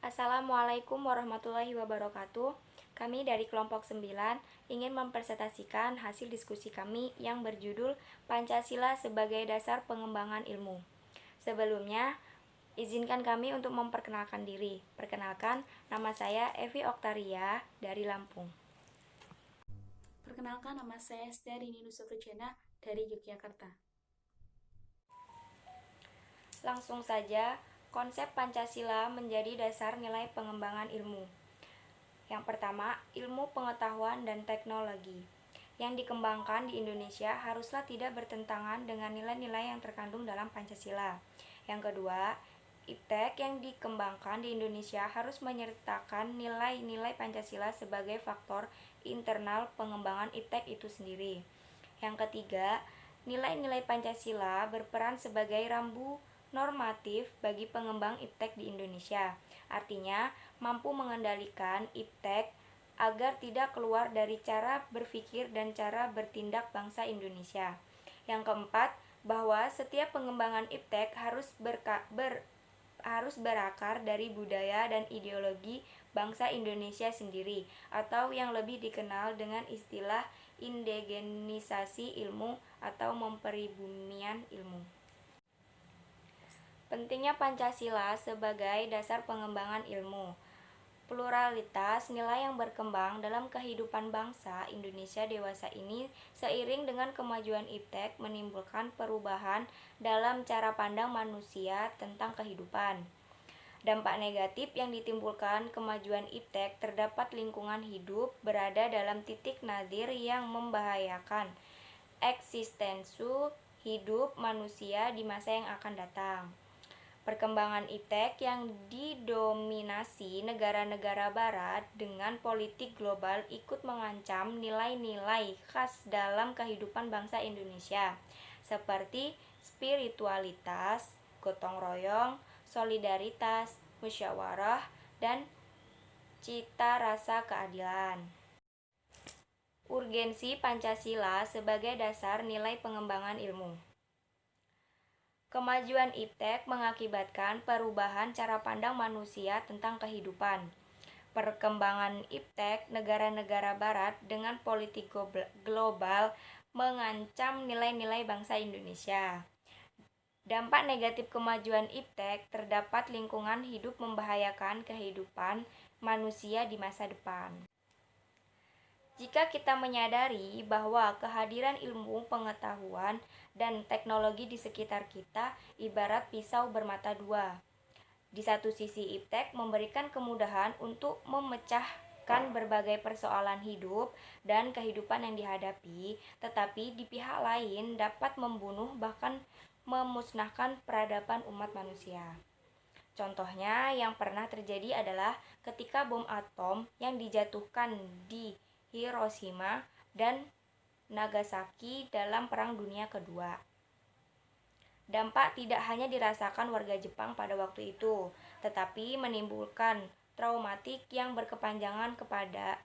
Assalamualaikum warahmatullahi wabarakatuh. Kami dari kelompok 9 ingin mempresentasikan hasil diskusi kami yang berjudul Pancasila sebagai Dasar Pengembangan Ilmu. Sebelumnya, izinkan kami untuk memperkenalkan diri. Perkenalkan, nama saya Evi Oktaria dari Lampung. Perkenalkan, nama saya Esti Rini Nusufrujana dari Yogyakarta. Langsung saja, konsep Pancasila menjadi dasar nilai pengembangan ilmu. Yang pertama, ilmu pengetahuan dan teknologi. Yang dikembangkan di Indonesia haruslah tidak bertentangan dengan nilai-nilai yang terkandung dalam Pancasila. Yang kedua, IPTEK yang dikembangkan di Indonesia harus menyertakan nilai-nilai Pancasila sebagai faktor internal pengembangan IPTEK itu sendiri. Yang ketiga, nilai-nilai Pancasila berperan sebagai rambu normatif bagi pengembang IPTEK di Indonesia. Artinya, mampu mengendalikan IPTEK agar tidak keluar dari cara berpikir dan cara bertindak bangsa Indonesia. Yang keempat, bahwa setiap pengembangan IPTEK harus berakar dari budaya dan ideologi bangsa Indonesia sendiri, atau yang lebih dikenal dengan istilah indigenisasi ilmu atau mempribumian ilmu. Pentingnya Pancasila sebagai dasar pengembangan ilmu. Pluralitas nilai yang berkembang dalam kehidupan bangsa Indonesia dewasa ini seiring dengan kemajuan IPTEK menimbulkan perubahan dalam cara pandang manusia tentang kehidupan. Dampak negatif yang ditimbulkan kemajuan IPTEK terdapat lingkungan hidup berada dalam titik nadir yang membahayakan eksistensi hidup manusia di masa yang akan datang. Perkembangan IPTEK yang didominasi negara-negara barat dengan politik global ikut mengancam nilai-nilai khas dalam kehidupan bangsa Indonesia, seperti spiritualitas, gotong royong, solidaritas, musyawarah, dan cita rasa keadilan. Urgensi Pancasila sebagai dasar nilai pengembangan ilmu. Kemajuan IPTEK mengakibatkan perubahan cara pandang manusia tentang kehidupan. Perkembangan IPTEK negara-negara barat dengan politik global mengancam nilai-nilai bangsa Indonesia. Dampak negatif kemajuan IPTEK terdapat lingkungan hidup membahayakan kehidupan manusia di masa depan. Jika kita menyadari bahwa kehadiran ilmu pengetahuan dan teknologi di sekitar kita ibarat pisau bermata dua. Di satu sisi IPTEK memberikan kemudahan untuk memecahkan berbagai persoalan hidup dan kehidupan yang dihadapi, tetapi di pihak lain dapat membunuh bahkan memusnahkan peradaban umat manusia. Contohnya yang pernah terjadi adalah ketika bom atom yang dijatuhkan di Hiroshima dan Nagasaki dalam Perang Dunia Kedua. Dampak tidak hanya dirasakan warga Jepang pada waktu itu, tetapi menimbulkan traumatik yang berkepanjangan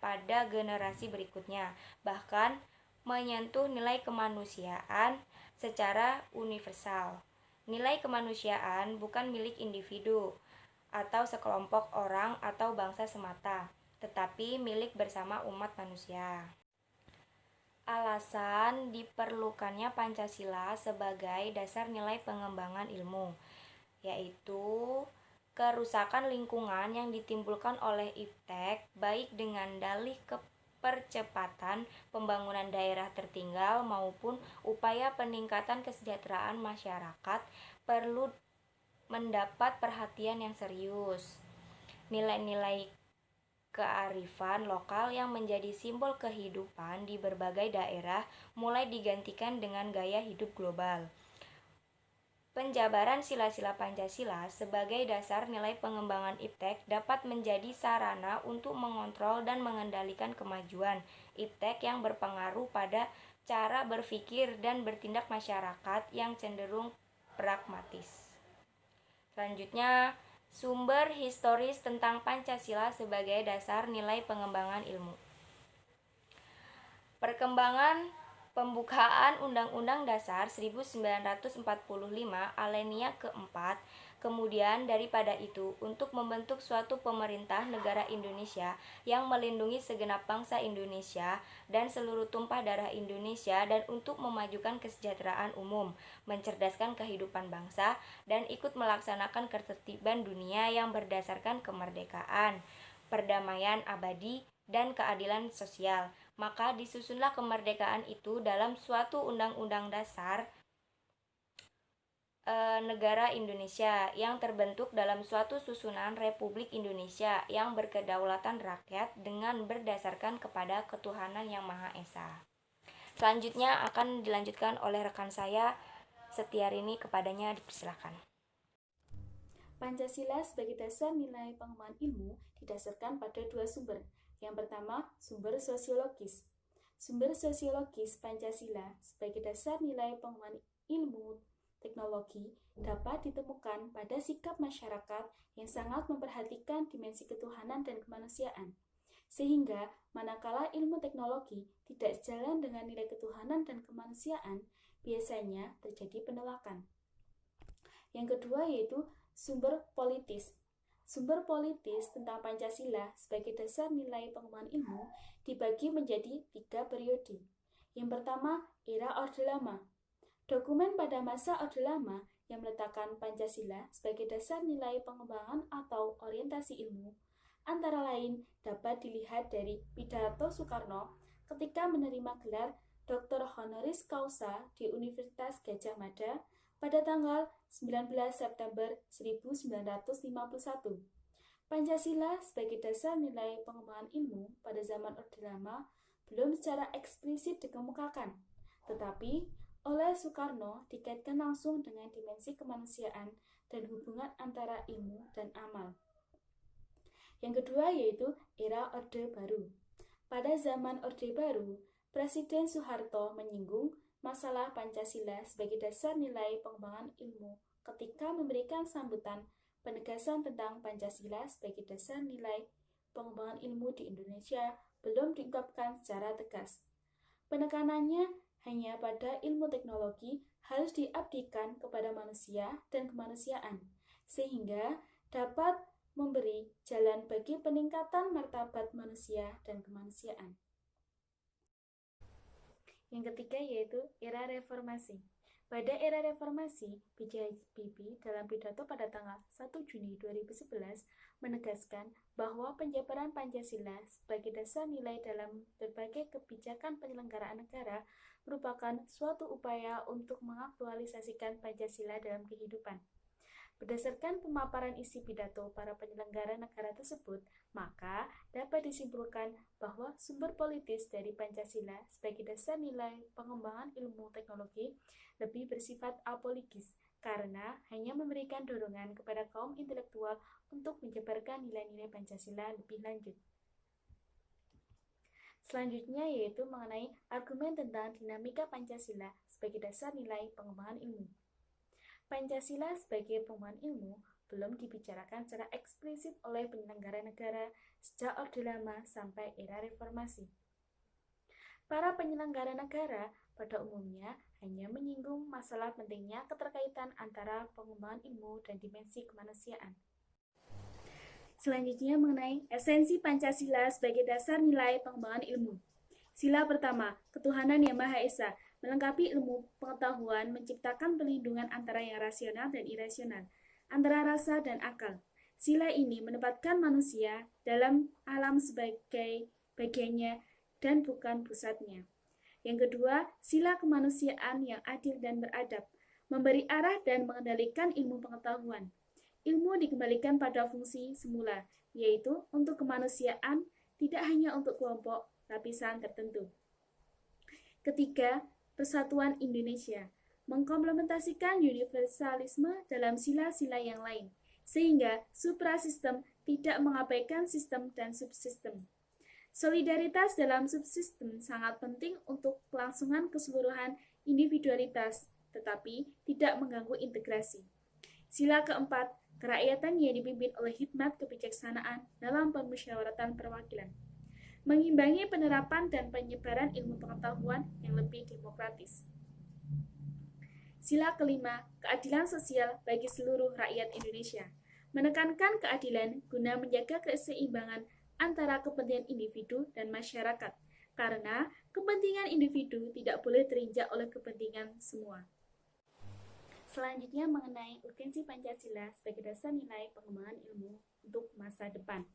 pada generasi berikutnya, bahkan menyentuh nilai kemanusiaan secara universal. Nilai kemanusiaan bukan milik individu atau sekelompok orang atau bangsa semata, tetapi milik bersama umat manusia. Alasan diperlukannya Pancasila sebagai dasar nilai pengembangan ilmu, yaitu kerusakan lingkungan yang ditimbulkan oleh IPTEK baik dengan dalih percepatan pembangunan daerah tertinggal maupun upaya peningkatan kesejahteraan masyarakat perlu mendapat perhatian yang serius. Nilai-nilai kearifan lokal yang menjadi simbol kehidupan di berbagai daerah mulai digantikan dengan gaya hidup global. Penjabaran sila-sila Pancasila sebagai dasar nilai pengembangan IPTEK dapat menjadi sarana untuk mengontrol dan mengendalikan kemajuan IPTEK yang berpengaruh pada cara berpikir dan bertindak masyarakat yang cenderung pragmatis. Selanjutnya, sumber historis tentang Pancasila sebagai dasar nilai pengembangan ilmu. Perkembangan pembukaan Undang-Undang Dasar 1945 Alinea keempat Kemudian daripada itu, untuk membentuk suatu pemerintah negara Indonesia yang melindungi segenap bangsa Indonesia dan seluruh tumpah darah Indonesia, dan untuk memajukan kesejahteraan umum, mencerdaskan kehidupan bangsa, dan ikut melaksanakan ketertiban dunia yang berdasarkan kemerdekaan, perdamaian abadi, dan keadilan sosial. Maka disusunlah kemerdekaan itu dalam suatu undang-undang dasar negara Indonesia yang terbentuk dalam suatu susunan Republik Indonesia yang berkedaulatan rakyat dengan berdasarkan kepada ketuhanan yang Maha Esa. Selanjutnya akan dilanjutkan oleh rekan saya Setiarini, kepadanya dipersilakan. Pancasila sebagai dasar nilai pengembangan ilmu didasarkan pada dua sumber. Yang pertama, sumber sosiologis. Sumber sosiologis Pancasila sebagai dasar nilai pengembangan ilmu teknologi dapat ditemukan pada sikap masyarakat yang sangat memperhatikan dimensi ketuhanan dan kemanusiaan. Sehingga, manakala ilmu teknologi tidak sejalan dengan nilai ketuhanan dan kemanusiaan, biasanya terjadi penolakan. Yang kedua yaitu sumber politis. Sumber politis tentang Pancasila sebagai dasar nilai pengembangan ilmu dibagi menjadi 3 periode. Yang pertama, era Orde Lama. Dokumen pada masa Orde Lama yang meletakkan Pancasila sebagai dasar nilai pengembangan atau orientasi ilmu, antara lain dapat dilihat dari pidato Soekarno ketika menerima gelar Dr. Honoris Causa di Universitas Gadjah Mada pada tanggal 19 September 1951. Pancasila sebagai dasar nilai pengembangan ilmu pada zaman Orde Lama belum secara eksplisit dikemukakan, tetapi oleh Soekarno dikaitkan langsung dengan dimensi kemanusiaan dan hubungan antara ilmu dan amal. Yang kedua yaitu era Orde Baru. Pada zaman Orde Baru, Presiden Soeharto menyinggung masalah Pancasila sebagai dasar nilai pengembangan ilmu ketika memberikan sambutan penegasan tentang Pancasila sebagai dasar nilai pengembangan ilmu di Indonesia belum diungkapkan secara tegas. Penekanannya hanya pada ilmu teknologi harus diabdikan kepada manusia dan kemanusiaan, sehingga dapat memberi jalan bagi peningkatan martabat manusia dan kemanusiaan. Yang ketiga yaitu era reformasi. Pada era reformasi, B.J. Habibie dalam pidato pada tanggal 1 Juni 2011 menegaskan bahwa penjabaran Pancasila sebagai dasar nilai dalam berbagai kebijakan penyelenggaraan negara merupakan suatu upaya untuk mengaktualisasikan Pancasila dalam kehidupan. Berdasarkan pemaparan isi pidato para penyelenggara negara tersebut, maka dapat disimpulkan bahwa sumber politis dari Pancasila sebagai dasar nilai pengembangan ilmu teknologi lebih bersifat apolitis, karena hanya memberikan dorongan kepada kaum intelektual untuk menyebarkan nilai-nilai Pancasila lebih lanjut. Selanjutnya yaitu mengenai argumen tentang dinamika Pancasila sebagai dasar nilai pengembangan ilmu. Pancasila sebagai pengembangan ilmu belum dibicarakan secara eksplisit oleh penyelenggara negara sejak Orde Lama sampai era reformasi. Para penyelenggara negara pada umumnya hanya menyinggung masalah pentingnya keterkaitan antara pengembangan ilmu dan dimensi kemanusiaan. Selanjutnya mengenai esensi Pancasila sebagai dasar nilai pengembangan ilmu. Sila pertama, ketuhanan yang Maha Esa, melengkapi ilmu pengetahuan, menciptakan perlindungan antara yang rasional dan irasional, antara rasa dan akal. Sila ini menempatkan manusia dalam alam sebagai bagiannya dan bukan pusatnya. Yang kedua, sila kemanusiaan yang adil dan beradab, memberi arah dan mengendalikan ilmu pengetahuan. Ilmu dikembalikan pada fungsi semula, yaitu untuk kemanusiaan, tidak hanya untuk kelompok lapisan tertentu. Ketiga, Persatuan Indonesia, mengkomplementasikan universalisme dalam sila-sila yang lain, sehingga suprasistem tidak mengabaikan sistem dan subsistem. Solidaritas dalam subsistem sangat penting untuk kelangsungan keseluruhan individualitas, tetapi tidak mengganggu integrasi. Sila keempat, kerakyatan yang dipimpin oleh hikmat kebijaksanaan dalam permusyawaratan perwakilan, mengimbangi penerapan dan penyebaran ilmu pengetahuan yang lebih demokratis. Sila kelima, keadilan sosial bagi seluruh rakyat Indonesia. Menekankan keadilan guna menjaga keseimbangan antara kepentingan individu dan masyarakat, karena kepentingan individu tidak boleh terinjak oleh kepentingan semua. Selanjutnya mengenai urgensi Pancasila sebagai dasar nilai pengembangan ilmu untuk masa depan.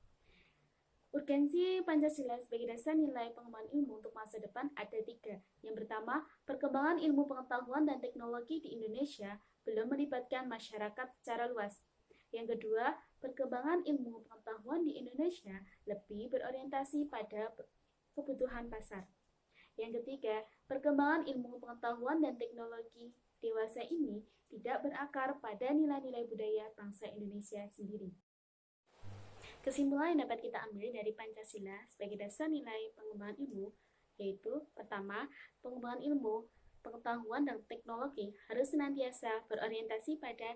Urgensi Pancasila sebagai dasar nilai pengembangan ilmu untuk masa depan ada 3. Yang pertama, perkembangan ilmu pengetahuan dan teknologi di Indonesia belum melibatkan masyarakat secara luas. Yang kedua, perkembangan ilmu pengetahuan di Indonesia lebih berorientasi pada kebutuhan pasar. Yang ketiga, perkembangan ilmu pengetahuan dan teknologi dewasa ini tidak berakar pada nilai-nilai budaya bangsa Indonesia sendiri. Kesimpulan yang dapat kita ambil dari Pancasila sebagai dasar nilai pengembangan ilmu yaitu pertama, pengembangan ilmu, pengetahuan, dan teknologi harus senantiasa berorientasi pada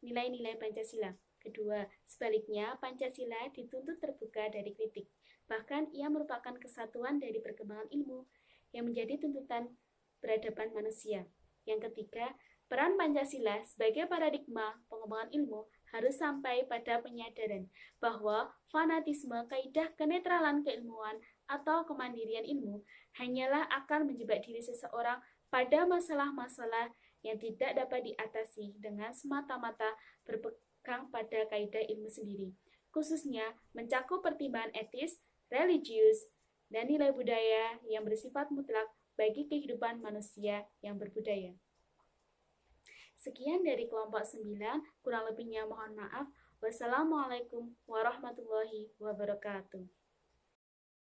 nilai-nilai Pancasila. Kedua, sebaliknya Pancasila dituntut terbuka dari kritik. Bahkan ia merupakan kesatuan dari perkembangan ilmu yang menjadi tuntutan peradaban manusia. Yang ketiga, peran Pancasila sebagai paradigma pengembangan ilmu harus sampai pada penyadaran bahwa fanatisme, kaidah kenetralan keilmuan, atau kemandirian ilmu hanyalah akan menjebak diri seseorang pada masalah-masalah yang tidak dapat diatasi dengan semata-mata berpegang pada kaidah ilmu sendiri, khususnya mencakup pertimbangan etis, religius, dan nilai budaya yang bersifat mutlak bagi kehidupan manusia yang berbudaya. Sekian dari kelompok 9, kurang lebihnya mohon maaf. Wassalamualaikum warahmatullahi wabarakatuh.